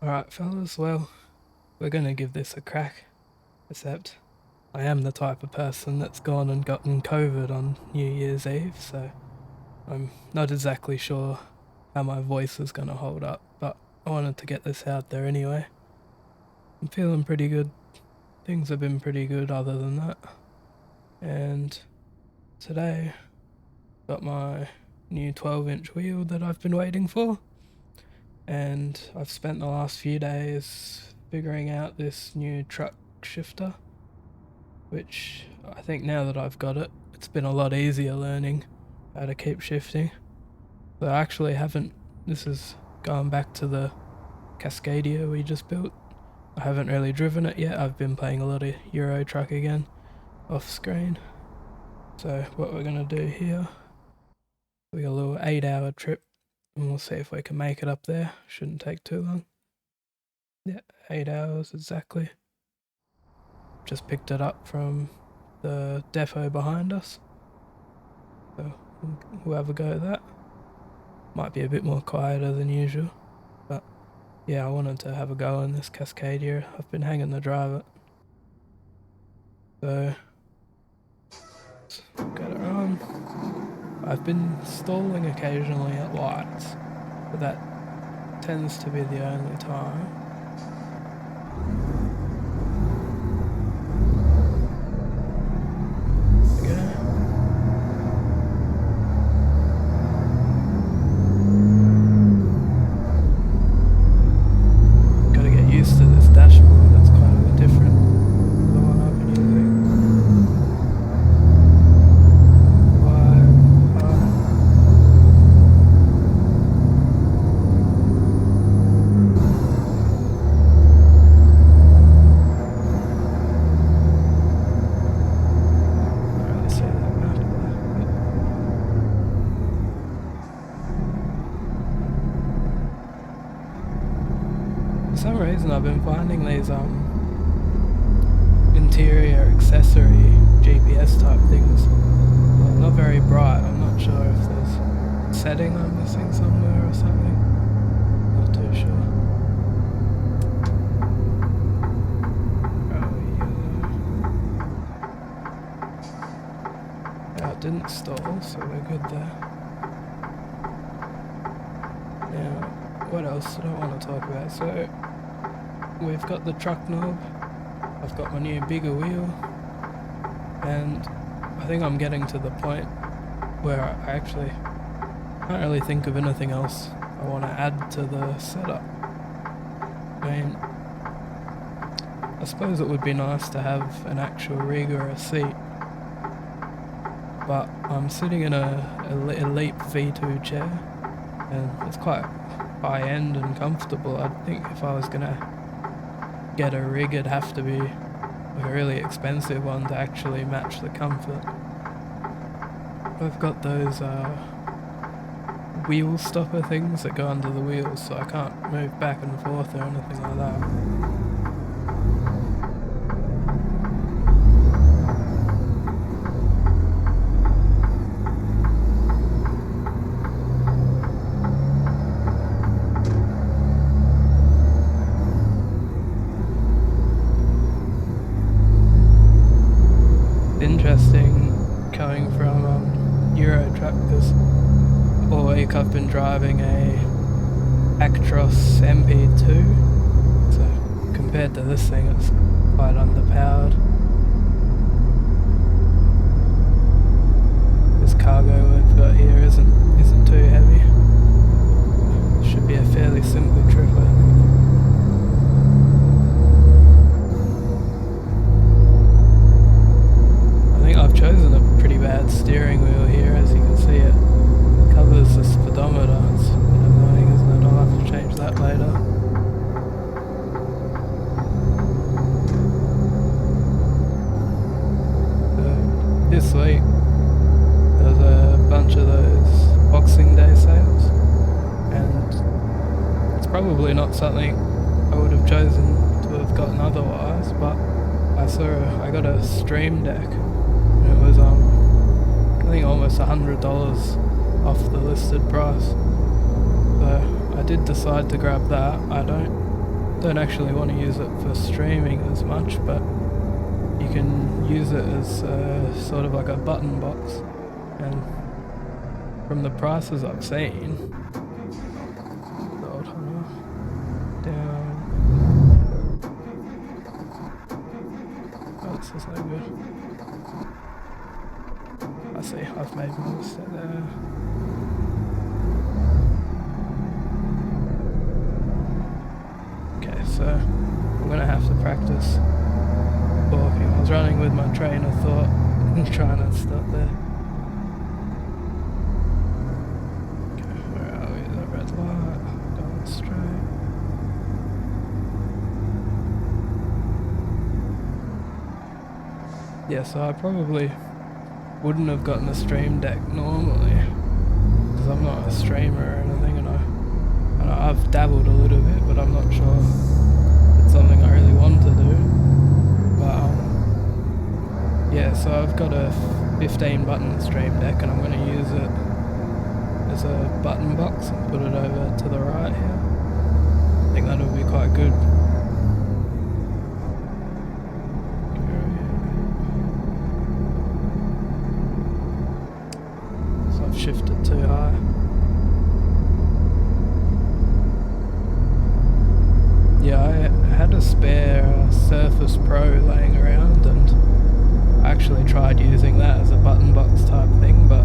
Alright fellas, well, we're gonna give this a crack, except I am the type of person that's gone and gotten COVID on New Year's Eve, so I'm not exactly sure how my voice is gonna hold up, but I wanted to get this out there anyway. I'm feeling pretty good. Things have been pretty good other than that. And today, got my new 12-inch wheel that I've been waiting for. And I've spent the last few days figuring out this new truck shifter, which I think now that I've got it, it's been a lot easier learning how to keep shifting. So I actually haven't, this is going back to the Cascadia we just built. I haven't really driven it yet. I've been playing a lot of Euro Truck again off screen. So what we're gonna do here, we got a little 8-hour trip and we'll see if we can make it up there. Shouldn't take too long. Yeah, 8 hours exactly. Just picked it up from the depot behind us. So we'll have a go at that. Might be a bit more quieter than usual. But yeah, I wanted to have a go on this Cascadia. I've been hanging to drive it. So let's get it on. I've been stalling occasionally at lights, but that tends to be the only time. Gotta get used to this dashboard, it's quite a bit different to the one I've been using. For some reason I've been finding these interior accessory GPS type things not very bright. I'm not sure if there's a setting I'm missing somewhere or something. Not too sure. Oh, it didn't stall, so we're good there. Now, what else did I want to talk about? So, we've got the truck knob, I've got my new bigger wheel, and I think I'm getting to the point where I actually can't really think of anything else I want to add to the setup. I mean, I suppose it would be nice to have an actual rig or a seat, but I'm sitting in a Elite V2 chair, and it's quite high end and comfortable. I think if I was gonna get a rig, it'd have to be a really expensive one to actually match the comfort. I've got those wheel stopper things that go under the wheels, so I can't move back and forth or anything like that. Interesting coming from Euro Truck, because all week I've been driving a Actros MP2, so compared to this thing it's quite underpowered. This cargo we've got here isn't too heavy. Should be a fairly simple trip, I think. I've chosen a pretty bad steering wheel here, as you can see it covers the speedometer. It's a bit annoying, isn't it? I'll have to change that later. So this week there's a bunch of those Boxing Day sales, and it's probably not something I would have chosen to have gotten otherwise, but I got a Stream Deck. It was I think almost $100 off the listed price. So I did decide to grab that. I don't don't actually want to use it for streaming as much, but you can use it as sort of like a button box, and from the prices I've seen, down. Oh, this is no good. I see, I've made my mistake there. Okay, so I'm gonna have to practice walking. I was running with my train of thought and trying to stop there. Okay, where are we? The red light, going straight. Yeah, so I probably wouldn't have gotten a stream deck normally, because I'm not a streamer or anything, and I've dabbled a little bit, but I'm not sure it's something I really want to do. But yeah, so I've got a 15 button stream deck, and I'm going to use it as a button box and put it over to the right here. I think that'll be quite good. So I've shifted too high. Yeah, I had a spare Surface Pro laying around, and I actually tried using that as a button box type thing, but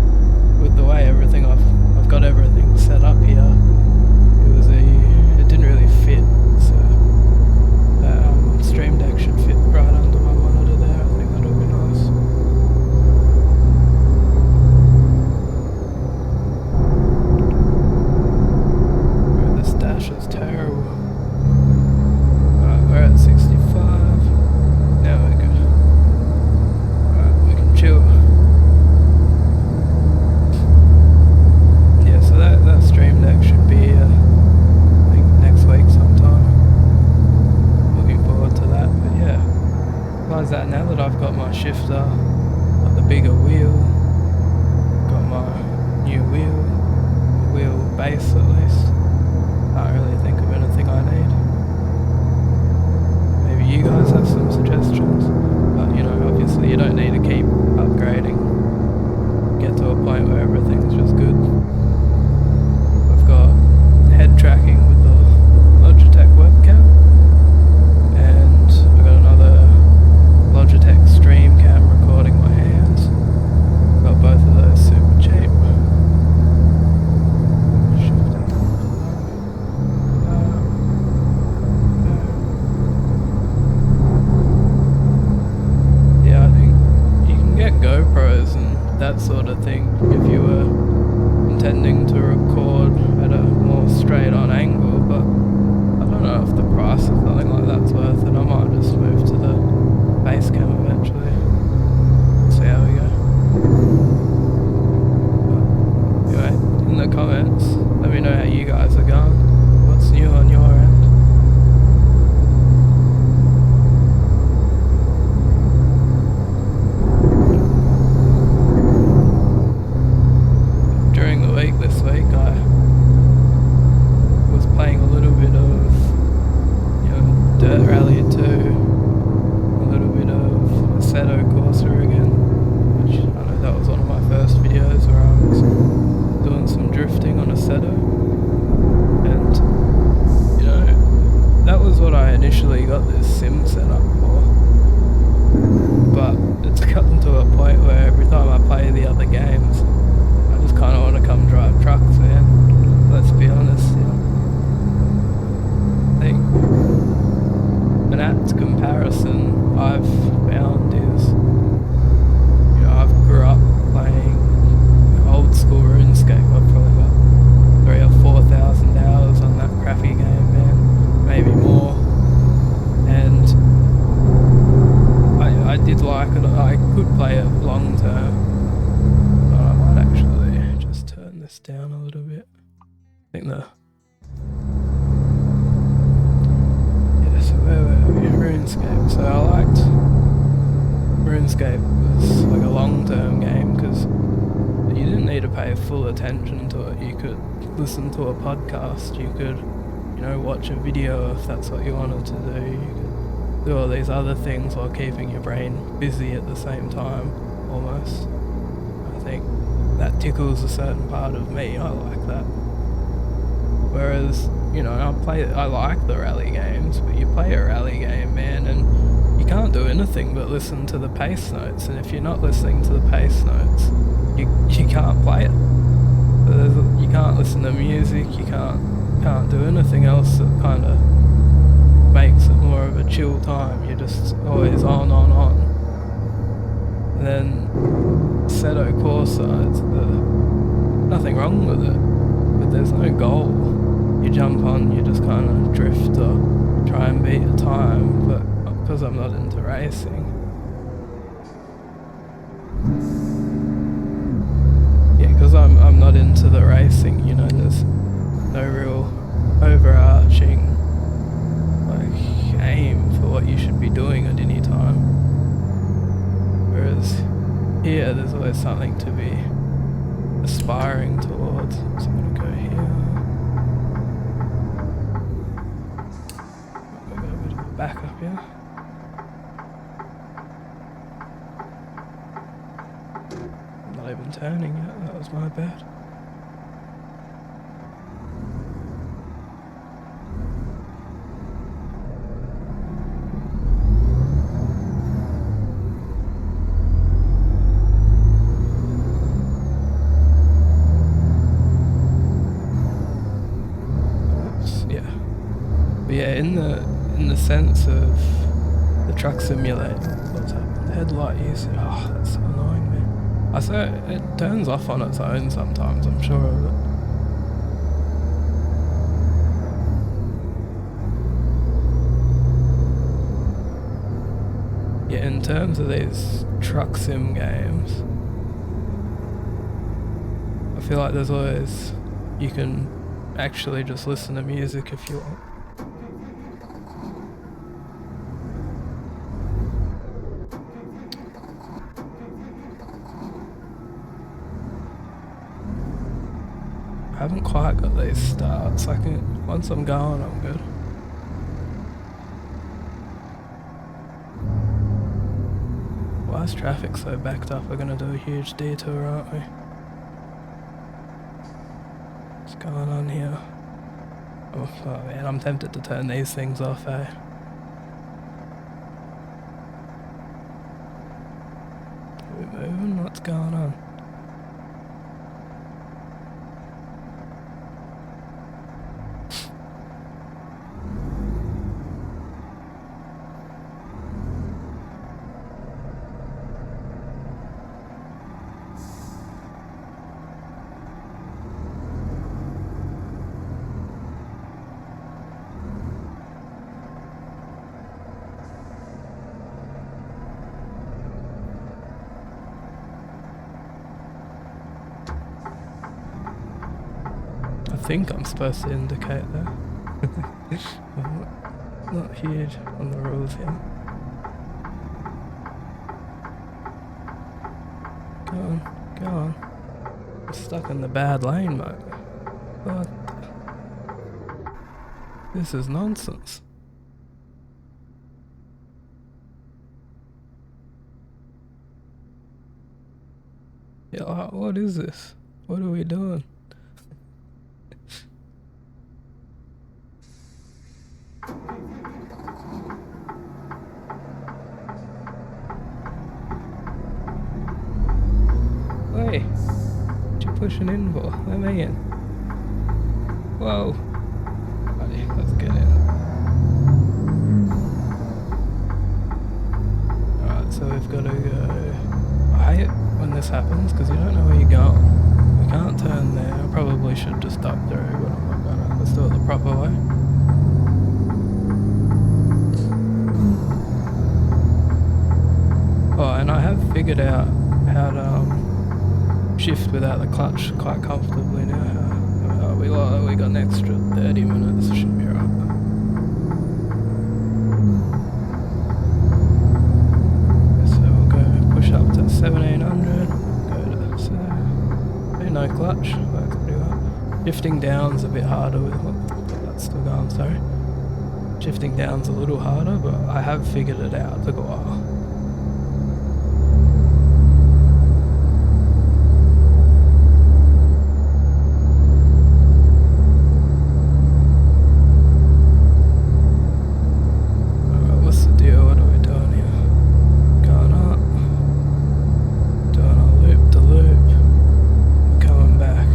with the way everything I've got everything set up here, it didn't really fit. So that stream deck should fit right under my monitor there. I think that'll be nice. Oh, this dash is terrible. We're at 65. Now we're good. Alright, we can chill. Yeah, so that stream deck should be, I think, next week sometime. Looking forward to that, but yeah. Besides that, now that I've got my shifter, got the bigger wheel, got my new wheel base at least, can't really think of anything I need. You guys have some suggestions, but you know, obviously you don't need to keep upgrading, get to a point where everything's just good. I've got head tracking with the Logitech webcam, and I've got another Logitech stream cam recording my hands. Got both of those super cheap. GoPros and that sort of thing if you were intending to record at a more straight on angle, but I don't know if the price of something like that's worth it. I might just move to the base cam eventually. See how we go. But anyway, in the comments let me know how you guys are going. What's new on your end? This week I was playing a little bit of, you know, Dirt Rally 2, a little bit of Assetto Corsa again, which I know that was one of my first videos where I was doing some drifting on Assetto, and you know, that was what I initially got this sim set up for, but it's gotten to a point where every time I play the other games I just kind of want to come drive trucks, man. Let's be honest, yeah. I think an apt comparison I've found is, you know, I've grew up playing old school RuneScape. I've probably got 3,000 or 4,000 hours on that crappy game, man. Maybe more. And I did like it. I could play it long term. I might actually just turn this down a little bit. I think yeah, so where were we? RuneScape. So I liked RuneScape was like a long-term game because you didn't need to pay full attention to it. You could listen to a podcast, you could you know, watch a video if that's what you wanted to do. You could do all these other things while keeping your brain busy at the same time, almost. I think that tickles a certain part of me. I like that. Whereas, you know, I like the rally games, but you play a rally game, man, and you can't do anything but listen to the pace notes, and if you're not listening to the pace notes, you can't play it. You can't listen to music, you can't do anything else that kind of makes it more of a chill time. You're just always on. And then Seto Corsa, it's nothing wrong with it, but there's no goal. You jump on, you just kind of drift or try and beat a time, but because I'm not into racing. Yeah, because I'm not into the racing, you know, there's no real overarching like aim for what you should be doing at any time. Whereas here, there's always something to be aspiring towards. So I'm gonna go here. I've got a bit of a backup here. I'm not even turning yet, that was my bad. Yeah, in the sense of the truck simulator, what's happened? The headlight usage, oh, that's so annoying, man. I say it turns off on its own sometimes, I'm sure of it. Yeah, in terms of these truck sim games, I feel like there's always, you can actually just listen to music if you want. I haven't quite got these starts. Once I'm going, I'm good. Why is traffic so backed up? We're gonna do a huge detour, aren't we? What's going on here? Oh man, I'm tempted to turn these things off, eh? Are we moving? What's going on? I think I'm supposed to indicate that. I'm not huge on the rules here. Go on. I'm stuck in the bad lane, mate. What? This is nonsense. Yeah, like, what is this? What are we doing? Hey, what you pushing in for? Let me in. Whoa. Alrighty, let's get in. Alright, so we've got to go... I hate when this happens because you don't know where you're going. We can't turn there. I probably should just duck through, but I'm not gonna. Let's do it the proper way. Oh, and I have figured out how to shift without the clutch quite comfortably now. We got an extra 30 minutes, should be right. So we'll go push up to 1700, go to 7, no clutch, works pretty well. Shifting down's a bit harder with that it's still going, sorry. Shifting down's a little harder, but I have figured it out. It took a while. Alright, what's the deal? What are we doing here? Going up. Doing a loop to loop. Coming back.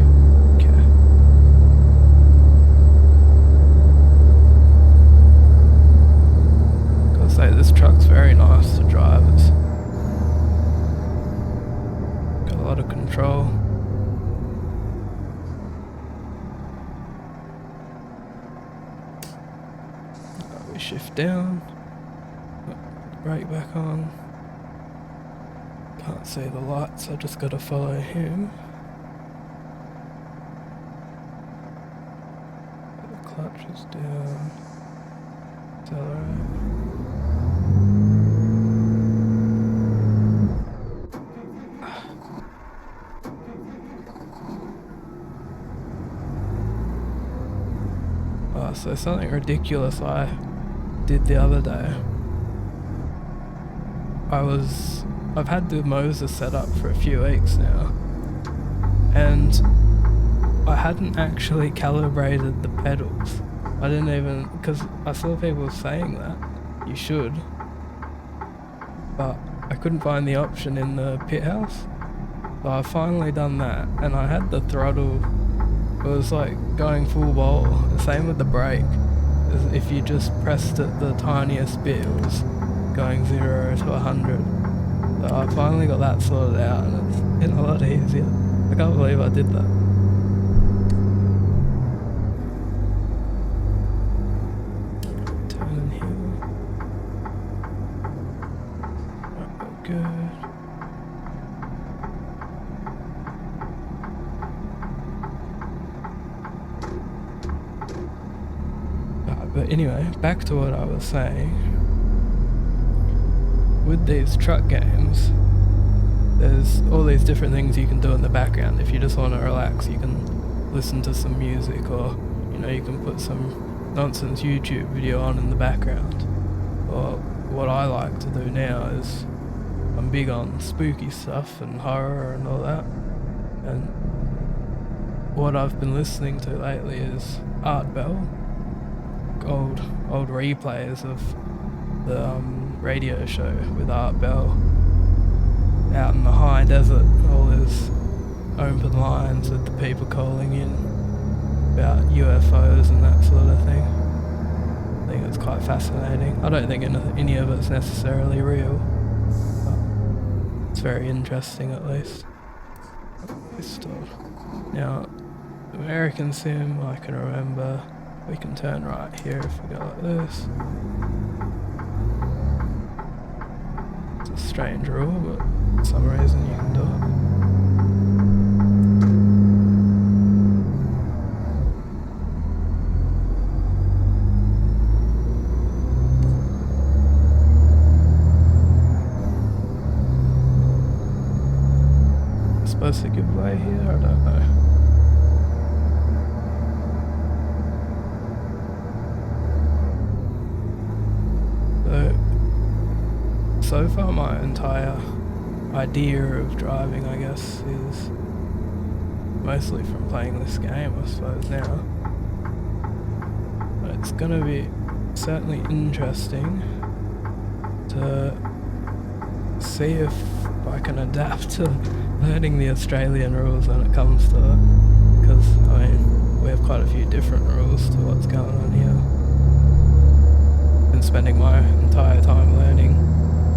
Okay. Gotta say, this truck's very nice to drive. It's got a lot of control. We shift down. Brake back on. Can't see the lights, I just gotta follow him. The clutch is down. Accelerate. Oh, so something ridiculous I did the other day. I've had the Moza set up for a few weeks now, and I hadn't actually calibrated the pedals. I didn't even, because I saw people saying that you should, but I couldn't find the option in the pit house. So I've finally done that, and I had the throttle, it was like going full bowl. The same with the brake. If you just pressed it the tiniest bit, it was going 0 to 100. So I finally got that sorted out, and it's getting a lot easier. I can't believe I did that. Turning here. Right, we're good. But anyway, back to what I was saying. With these truck games, there's all these different things you can do in the background. If you just want to relax, you can listen to some music, or you can put some nonsense YouTube video on in the background. Or what I like to do now is, I'm big on spooky stuff and horror and all that, and what I've been listening to lately is Art Bell, old replays of the radio show with Art Bell out in the high desert, all his open lines with the people calling in about UFOs and that sort of thing. I think it's quite fascinating. I don't think any of it's necessarily real, but it's very interesting at least. Now, American Sim, I can remember. We can turn right here if we go like this. It's a strange rule, but for some reason you can do it. Supposed to give way here? I don't know. So far my entire idea of driving, I guess, is mostly from playing this game, I suppose, now. But it's gonna be certainly interesting to see if I can adapt to learning the Australian rules when it comes to it. Because, I mean, we have quite a few different rules to what's going on here. Been spending my entire time learning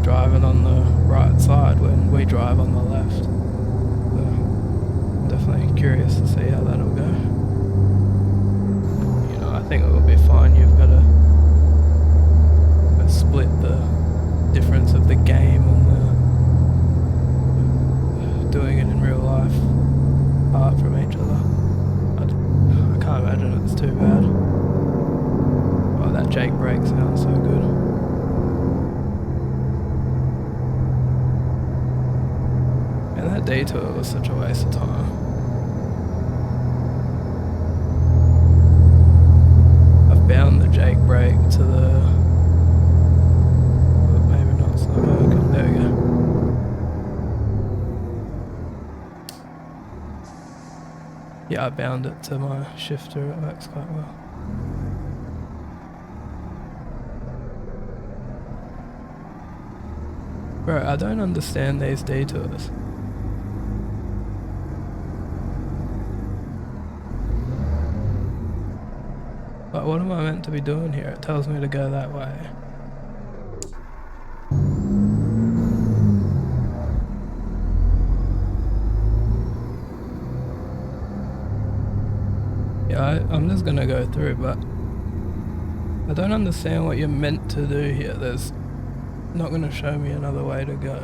driving on the right side when we drive on the left. So I'm definitely curious to see how that'll go. I think it will be fine. You've got to split the difference of the game and the doing it in real life apart from each other. I can't imagine it's too bad. Oh, that Jake brake sounds so good. And that detour was such a waste of time. to the... Oh, maybe not, it's not working. There we go. Yeah, I bound it to my shifter, it works quite well. Bro, I don't understand these detours. Like, what am I meant to be doing here? It tells me to go that way. Yeah, I'm just gonna go through, but I don't understand what you're meant to do here. There's not gonna show me another way to go.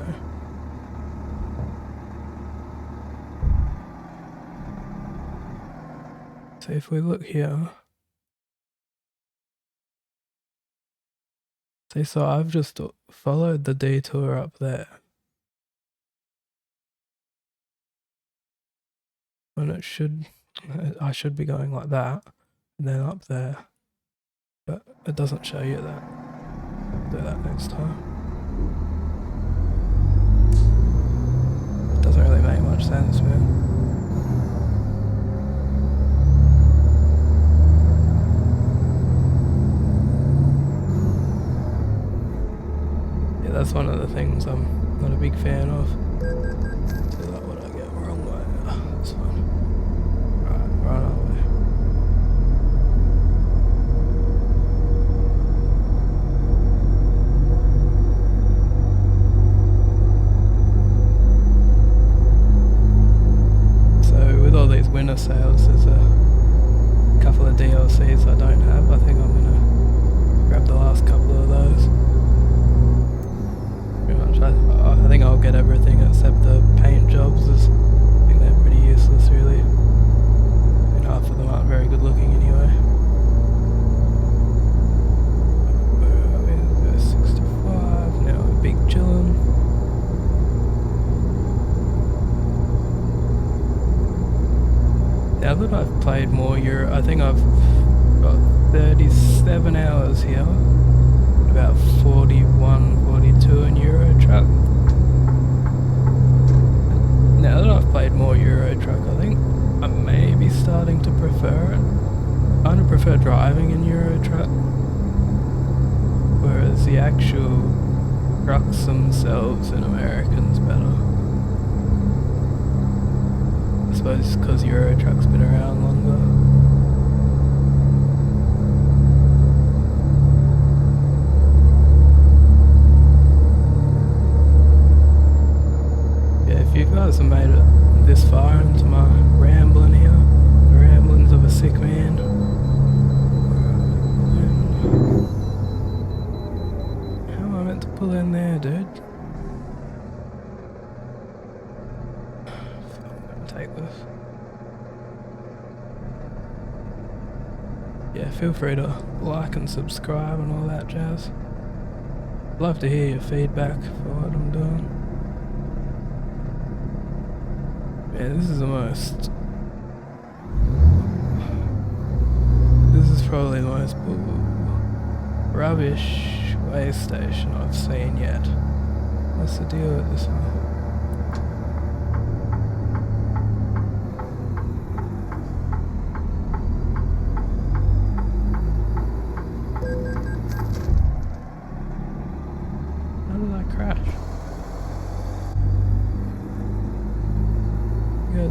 So if we look here, see, so I've just followed the detour up there. And it should, I should be going like that, and then up there. But it doesn't show you that. Do that next time. It doesn't really make much sense, man. Yeah, that's one of the things I'm not a big fan of. So that what I get wrong way. That's fine. Right our way. Winter sales, there's a couple of DLCs I don't have. I think I'm gonna grab the last couple of those. Pretty much, I think I'll get everything except the paint jobs. I think they're pretty useless, really. And half of them aren't very good looking anyway. Where are we? There's 65, now we're big chillin'. Now that I've played more Euro, I think I've got 37 hours here, about 41, 42 in Euro Truck. Now that I've played more Euro Truck, I think I may be starting to prefer it. I kind of prefer driving in Euro Truck, whereas the actual trucks themselves in American's better. I suppose because Euro Truck's been around longer. Yeah, if you guys have made it this far into my rambling here, the ramblings of a sick man. How am I meant to pull in there, dude? Take this. Yeah, feel free to like and subscribe and all that jazz. Love to hear your feedback for what I'm doing. Yeah, this is the most... This is probably the most rubbish way station I've seen yet. What's the deal with this one?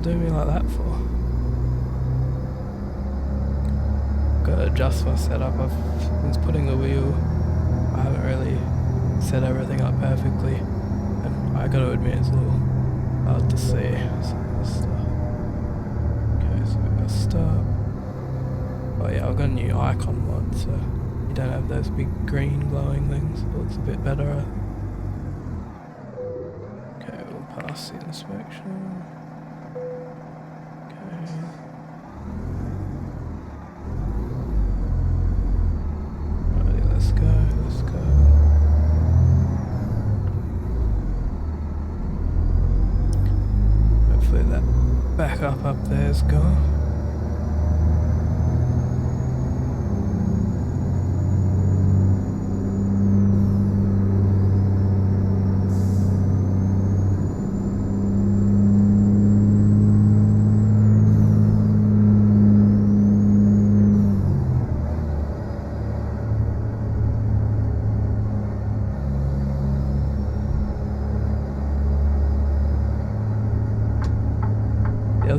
Do me like that for? Gotta adjust my setup. Since putting the wheel, I haven't really set everything up perfectly, and I gotta admit it's a little hard to see some of the stuff. Okay, so we're gonna start. Oh yeah, I've got a new icon mod, so you don't have those big green glowing things. It looks a bit better. Okay, we'll pass the inspection. Let's go. Hopefully that backup up there's gone.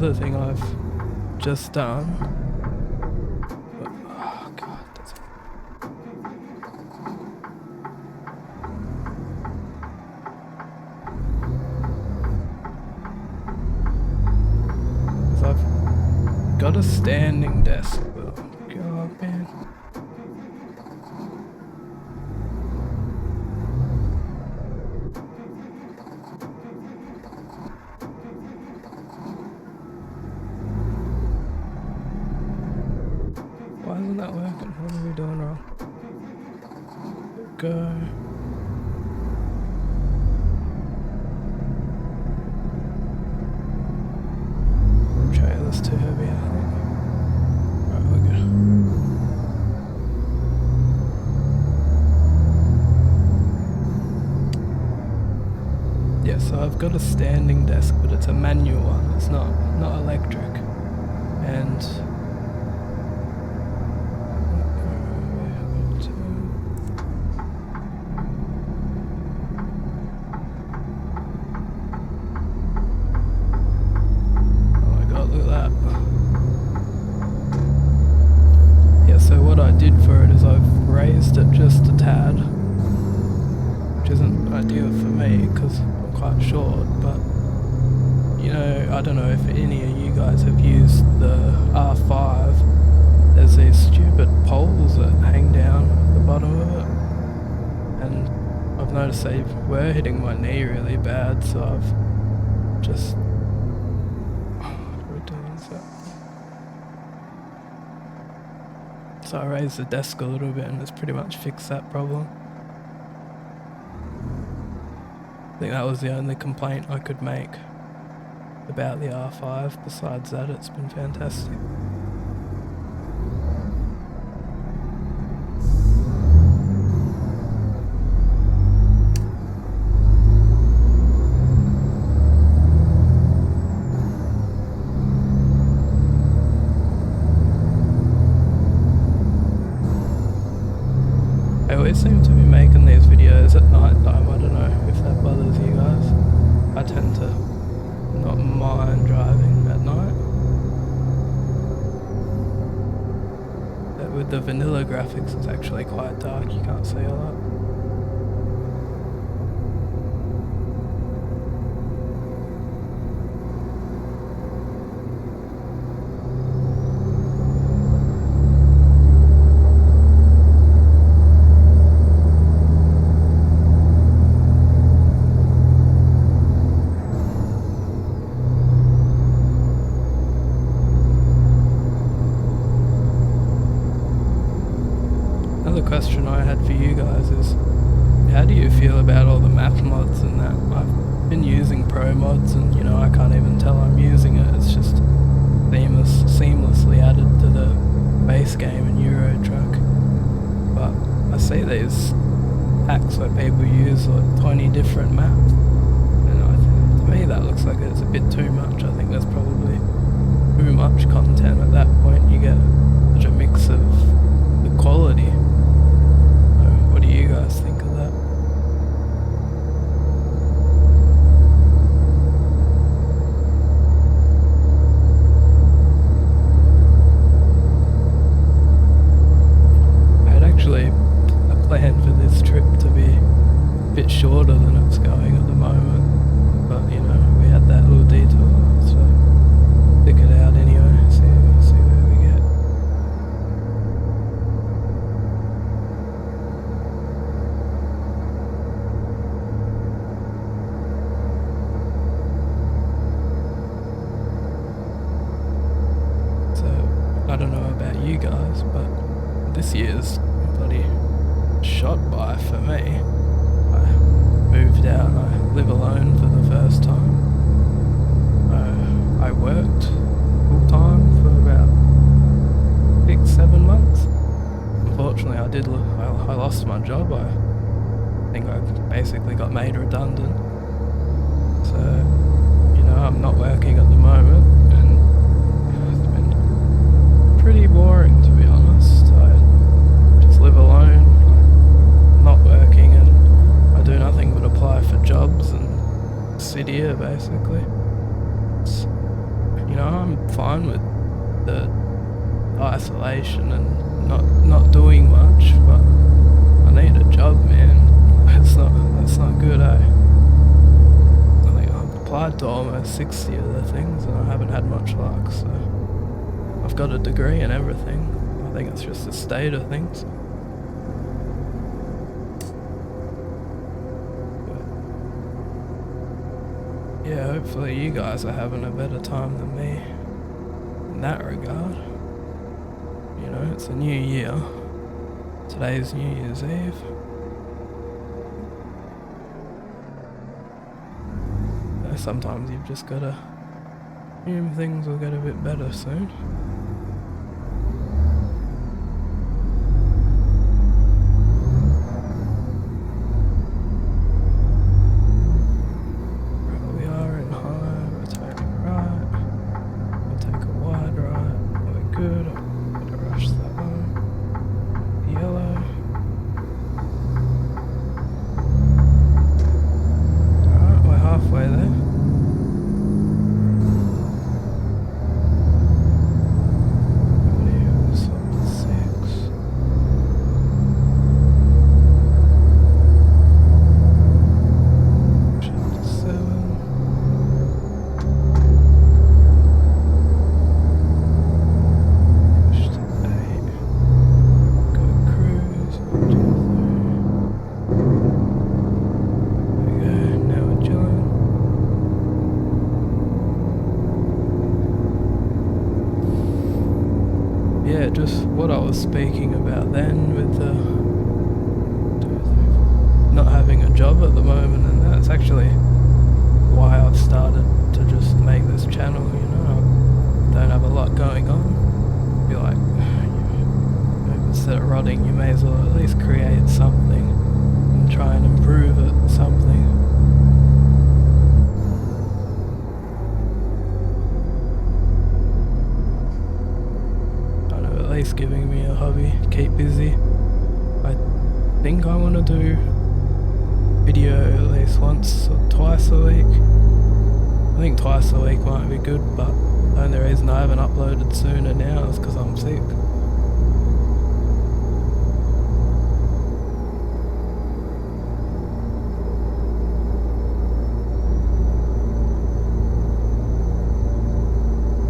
other thing I've just done. Oh god, that's... I've got a standing desk. Oh god, man. Why isn't that working? What are we doing wrong? Go. Trailer's too heavy, I think. Right, we're good. Yeah, so I've got a standing desk, but it's a manual one. It's not electric. And so what I did for it is I've raised it just a tad, which isn't ideal for me because I'm quite short, but you know, I don't know if any of you guys have used the R5. There's these stupid poles that hang down at the bottom of it, and I've noticed they were hitting my knee really bad, so I've just... So I raised the desk a little bit and it's pretty much fixed that problem. I think that was the only complaint I could make about the R5. Besides that, it's been fantastic. I always seem to be making these videos at night time. I don't know if that bothers you guys. I tend to not mind driving at night. But with the vanilla graphics, it's actually quite dark. You can't see a lot. Another question I had for you guys is, how do you feel about all the map mods and that? I've been using pro mods and, you know, I can't even tell I'm using it. It's just seamlessly added to the base game in Euro Truck. But I see these packs where people use like 20 different maps, and to me that looks like it's a bit too much. I think there's probably too much content at that point. You get such a mix of the quality. What do you guys think of that? I had actually a plan for this trip to be a bit shorter than it's going at the moment, but you know, we had that little detour, so stick it out anyway, see where we get. I don't know about you guys, but this year's bloody shot by for me. I moved out, I live alone for the first time. I worked full time for about 6-7 months. Unfortunately, I lost my job. I think I basically got made redundant. So, you know, I'm not working at the moment. Pretty boring, to be honest. I just live alone, I'm not working, and I do nothing but apply for jobs and sit here basically. You know, I'm fine with the isolation and not doing much, but I need a job, man. That's not good, eh? I think I've applied to almost 60 of the things and I haven't had much luck, so I've got a degree and everything. I think it's just a state of things. But yeah, hopefully you guys are having a better time than me in that regard. You know, it's a new year. Today's New Year's Eve. Sometimes you've just gotta assume things will get a bit better soon. Right, we are in high, we'll take a right, we'll take a wide right, we're good, I'm gonna rush that one. Yellow. Alright, we're halfway there. Yeah, just what I was speaking about then with not having a job at the moment, and that's actually why I've started to just make this channel, you know. I don't have a lot going on. Be like, instead of rotting, you may as well at least create something and try and improve it, something. At least giving me a hobby, keep busy. I think I want to do video at least once or twice a week. I think twice a week might be good, but the only reason I haven't uploaded sooner now is because I'm sick.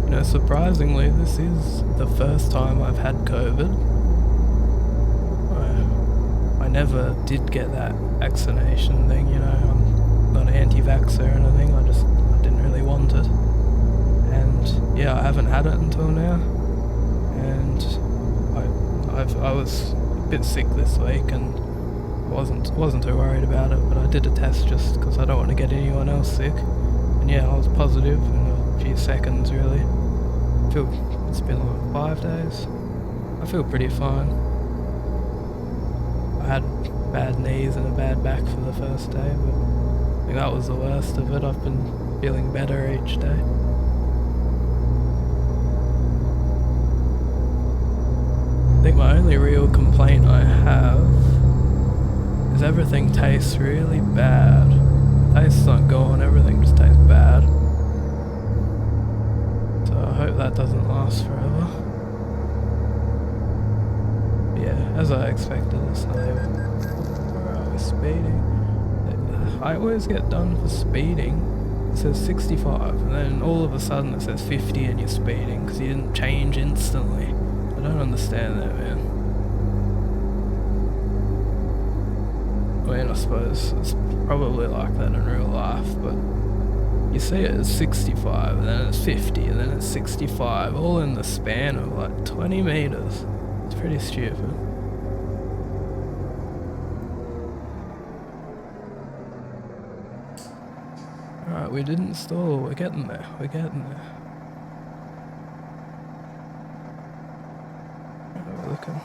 You know, surprisingly, this is the first time I've had COVID. I never did get that vaccination thing, you know. I'm not an anti-vaxxer or anything, I didn't really want it. And yeah, I haven't had it until now. And I was a bit sick this week and wasn't too worried about it, but I did a test just because I don't want to get anyone else sick. And yeah, I was positive in a few seconds, really. It's been like 5 days. I feel pretty fine. I had bad knees and a bad back for the first day, but I think that was the worst of it. I've been feeling better each day. I think my only real complaint I have is everything tastes really bad. The taste's not gone, everything just tastes bad. So I hope that doesn't last forever. Yeah, as I expected, it's not even... Where are we speeding? I always get done for speeding. It says 65 and then all of a sudden it says 50 and you're speeding because you didn't change instantly. I don't understand that, man. I mean, I suppose it's probably like that in real life, but you see it as 65 and then it's 50 and then it's 65, all in the span of like 20 meters. It's pretty stupid. Alright, we didn't stall, we're getting there, we're getting there. We're looking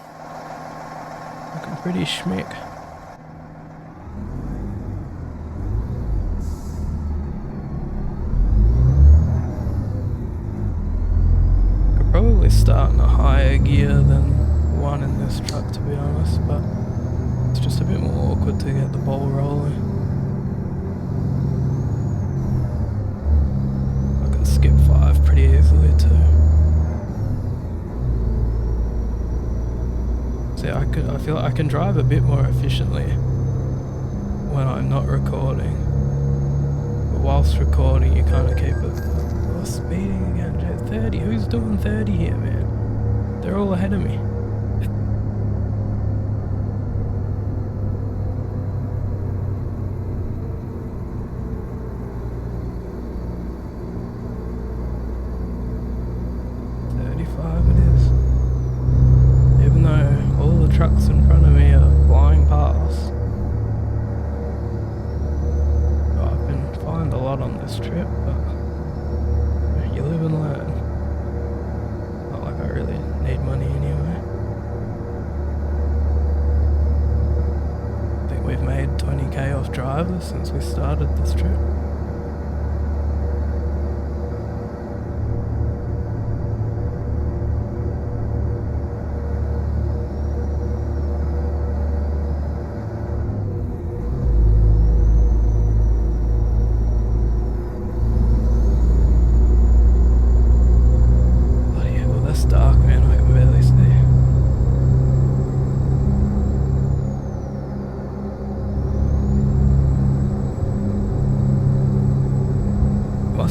pretty schmick. Could probably start in a higher gear than one in this truck, to be honest, but it's just a bit more awkward to get the ball rolling. Skip 5 pretty pretty easily too. See, I feel like I can drive a bit more efficiently when I'm not recording. But whilst recording, you kind of keep it. Oh, speeding again, 30. Who's doing 30 here, man? They're all ahead of me. Trucks in front of me are flying past. Oh, I've been fined a lot on this trip, but you live and learn. Not like I really need money anyway. I think we've made 20k off drivers since we started this trip.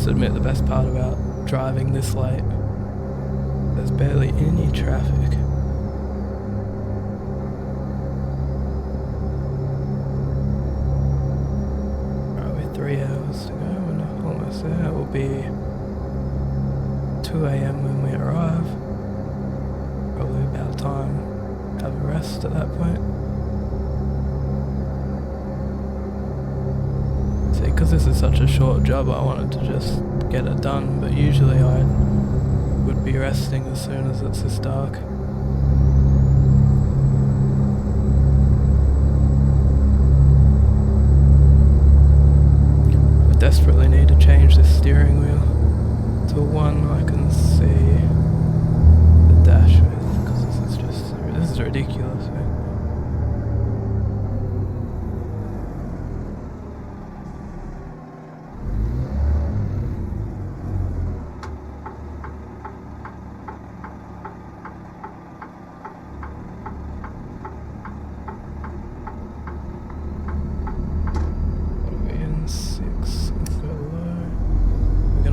Admit the best part about driving this late, there's barely any traffic. Probably 3 hours to go, we're almost there. It will be 2 AM when we arrive. Probably about time to have a rest at that point. Because this is such a short job, I wanted to just get it done, but usually I would be resting as soon as it's this dark. I desperately need to change this steering wheel to one I can see the dash with, because this is ridiculous, man.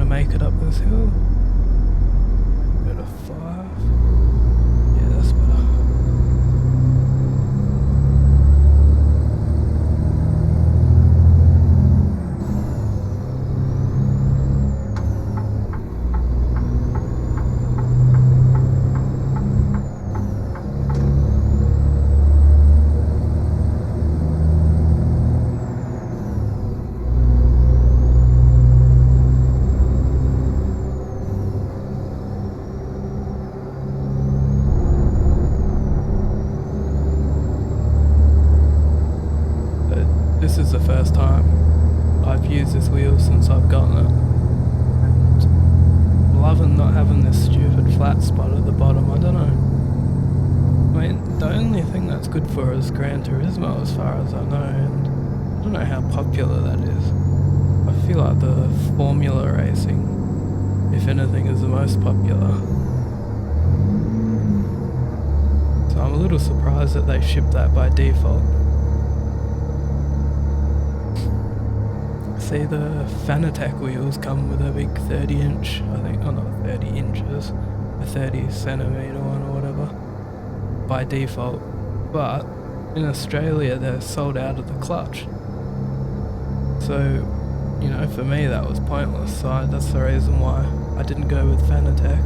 Make it up this hill. Go to 5. Yeah, that's better. This is the first time I've used this wheel since I've gotten it. And I'm loving not having this stupid flat spot at the bottom. I don't know. I mean, the only thing that's good for is Gran Turismo as far as I know, and I don't know how popular that is. I feel like the Formula racing, if anything, is the most popular. So I'm a little surprised that they ship that by default. See, the Fanatec wheels come with a big 30-inch, I think, oh not 30 inches, a 30cm one or whatever, by default. But in Australia, they're sold out of the clutch. So, you know, for me that was pointless, so that's the reason why I didn't go with Fanatec.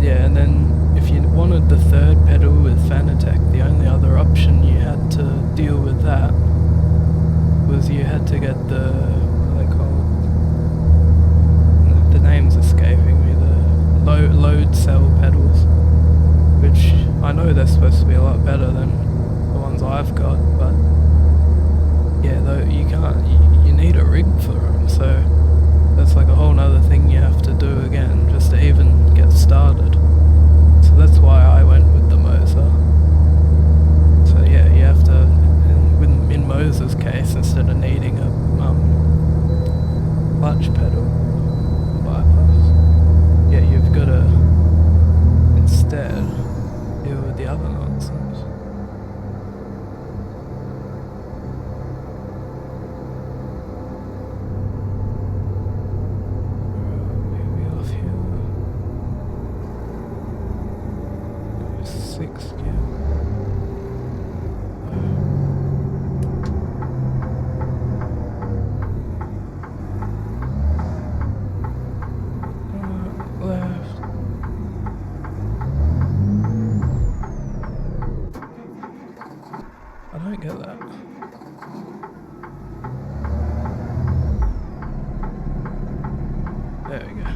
Yeah, and then if you wanted the third pedal with Fanatec, the only other option you had to deal with that was you had to get the, what are they called? The name's escaping me, the load cell pedals, which I know they're supposed to be a lot better than the ones I've got, but yeah, though you can't, you need a rig for them, so that's like a whole nother thing you have to do again just to even get started. So that's why I went with the Moza. So yeah, you have to, in Moza's case, instead of needing 6, yeah. Left. I don't get that. There we go.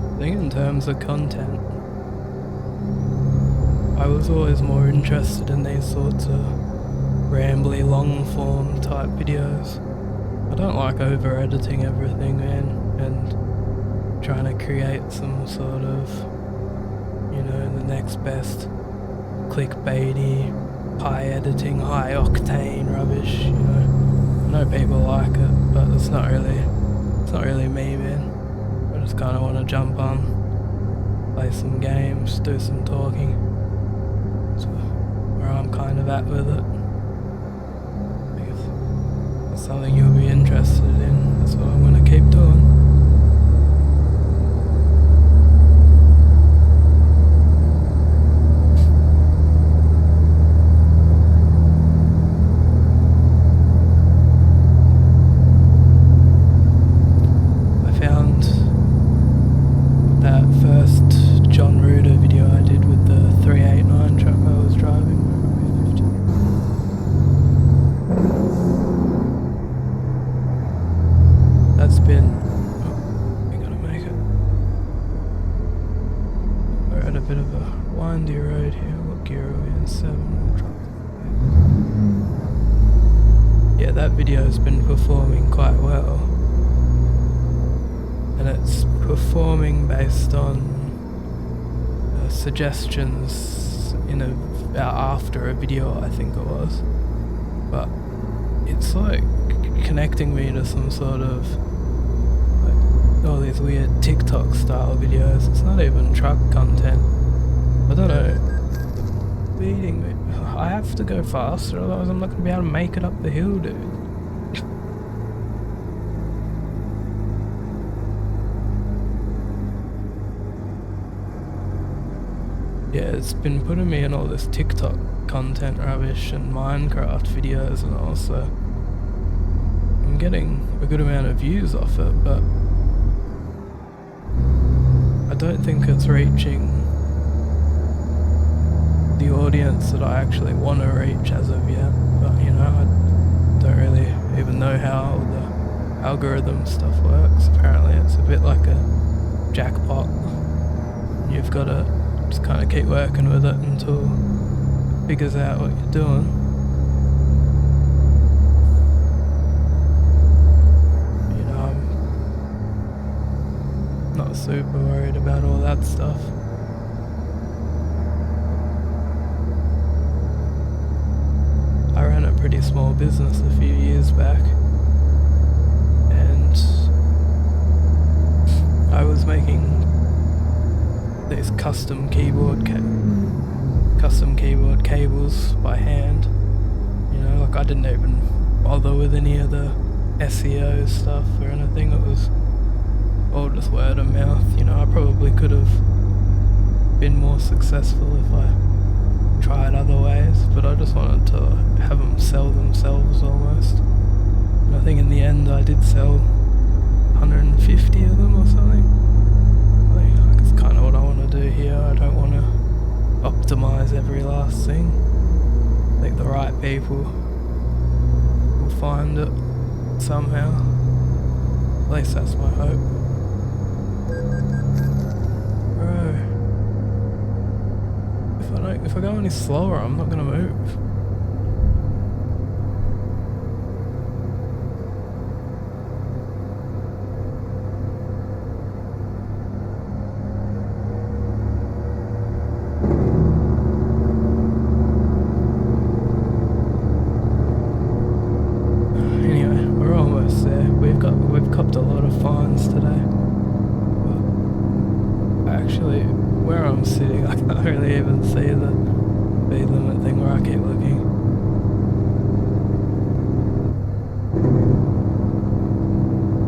I think in terms of content, I was always more interested in these sorts of rambly, long form type videos. I don't like over editing everything, man, and trying to create some sort of, you know, the next best clickbaity, high editing, high octane rubbish, you know. I know people like it, but it's not really me, man. I just kind of want to jump on, play some games, do some talking. So where I'm kind of at with it. If that's something you'll be interested in, that's what I'm going to keep doing. Ruda video I did with the 389 truck I was driving. That's been... oh, we gotta make it. We're at a bit of a windy road here. What gear are we in? 7. We'll drop it. Yeah, that video's been performing quite well. And it's performing based on suggestions after a video, I think it was, but it's like connecting me to some sort of like all these weird TikTok style videos. It's not even truck content. I don't know, beating me. I have to go faster, otherwise I'm not gonna be able to make it up the hill, dude. Yeah, it's been putting me in all this TikTok content rubbish and Minecraft videos and all, so I'm getting a good amount of views off it, but I don't think it's reaching the audience that I actually want to reach as of yet. But you know, I don't really even know how the algorithm stuff works. Apparently it's a bit like a jackpot. You've got to just kind of keep working with it until it figures out what you're doing. You know, I'm not super worried about all that stuff. I ran a pretty small business a few years back, and I was making these custom keyboard cables by hand. You know, like I didn't even bother with any of the SEO stuff or anything. It was all just word of mouth. You know, I probably could have been more successful if I tried other ways, but I just wanted to have them sell themselves almost. And I think in the end I did sell 150 of them or something. That's kind of what I want to do here. I don't want to optimize every last thing. I think the right people will find it somehow. At least that's my hope. Bro. If I go any slower, I'm not gonna move. Anyway, we're almost there. We've copped a lot of fines today. But actually, where I'm sitting, I can't really even see the speed limit thing where I keep looking.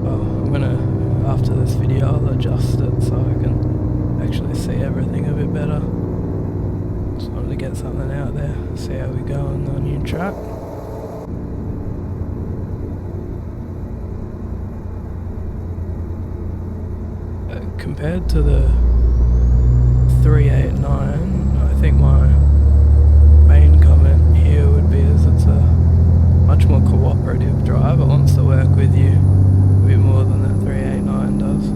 Well, I'm gonna, after this video, I'll adjust it so I can actually see everything a bit better. Just wanted to get something out there, see how we go on the new track. Compared to the 389, I think my main comment here would be is it's a much more cooperative drive. It wants to work with you a bit more than that 389 does.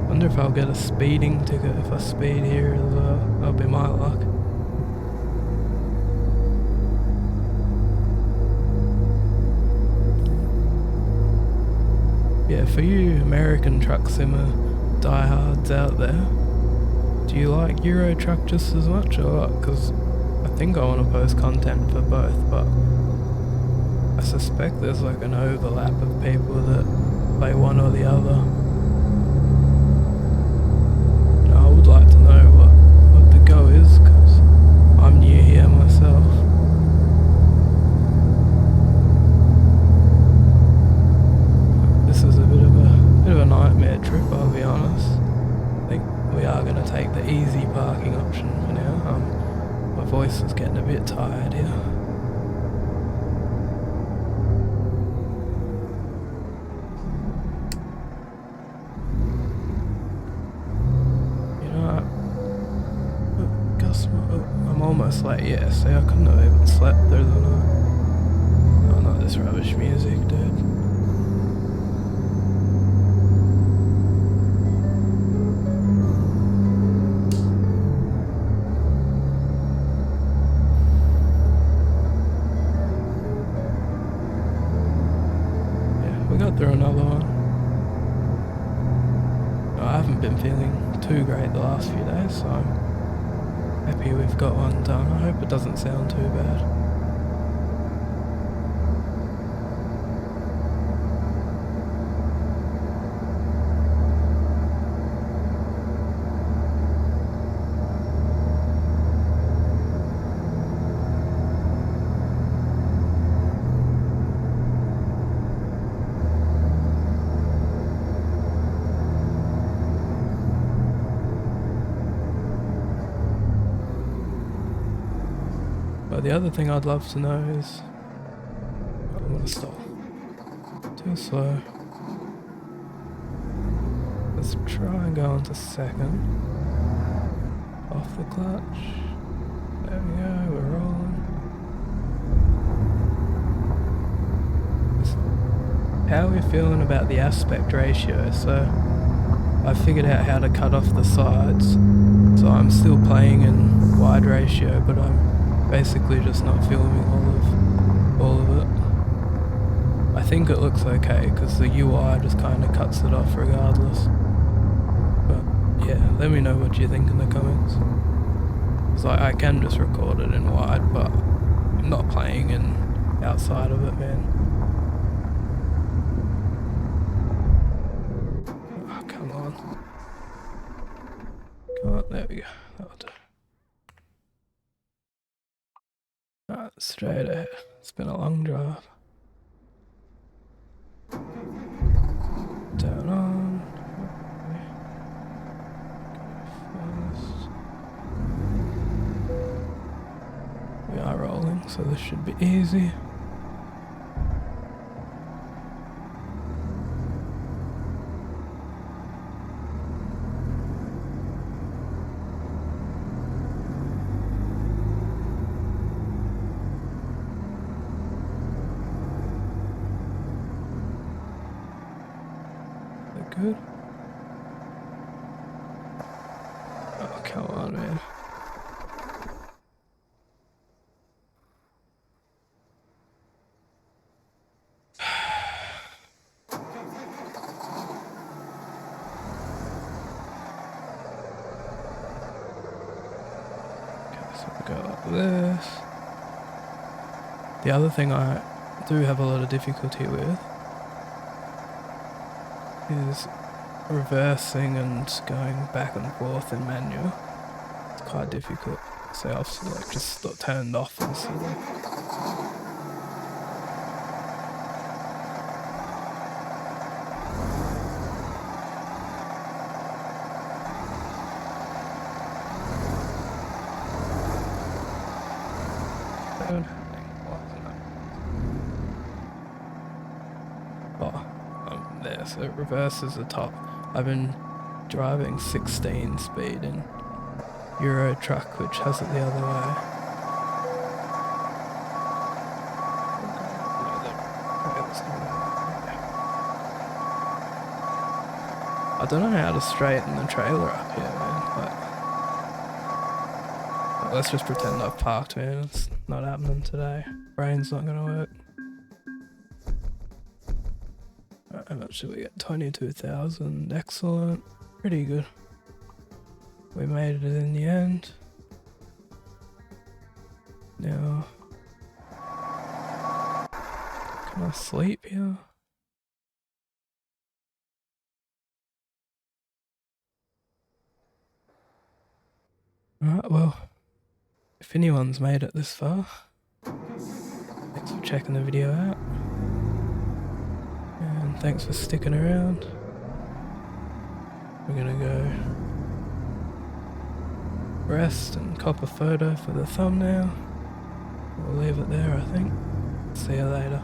Wonder if I'll get a speeding ticket if I speed here as well. That'll be my luck. Yeah, for you American truck simmer diehards out there, do you like Euro truck just as much or what? Because I think I want to post content for both, but I suspect there's like an overlap of people that play one or the other. I would like to know what the go is, because I'm new here myself. This is a bit of a nightmare trip, I'll be honest. I think we are going to take the easy parking option for now. My voice is getting a bit tired here. I'm almost like, yeah, see, I couldn't have even slept through the night. Oh, not this rubbish music, dude. Yeah, we got through another one. No, I haven't been feeling too great the last few days, so I'm happy we've got one done. I hope it doesn't sound too bad. But the other thing I'd love to know is... I'm gonna stop. Too slow. Let's try and go into second. Off the clutch. There we go, we're rolling. How are we feeling about the aspect ratio? So I figured out how to cut off the sides. So I'm still playing in wide ratio, but I'm basically just not filming all of it. I think it looks okay because the UI just kind of cuts it off regardless. But yeah, let me know what you think in the comments. Because I can just record it in wide, but I'm not playing in outside of it, man. Oh, come on. Come on, there we go. That'll do. Alright, straight ahead. It's been a long drive. so this should be easy. Good. Oh, come on, man. Okay, so we go like this. The other thing I do have a lot of difficulty with is reversing and going back and forth in manual. It's quite difficult. So I've like just turned off and sort of. There, so it reverses the top. I've been driving 16 speed in Euro truck, which has it the other way. I don't know how to straighten the trailer up here, man, but let's just pretend I've parked, man. It's not happening today. Brain's not gonna work. How much did we get? 22,000. Excellent. Pretty good. We made it in the end. Now, can I sleep here? Alright, well, if anyone's made it this far, thanks for checking the video out. And thanks for sticking around. We're gonna go rest and cop a photo for the thumbnail. We'll leave it there, I think. See you later.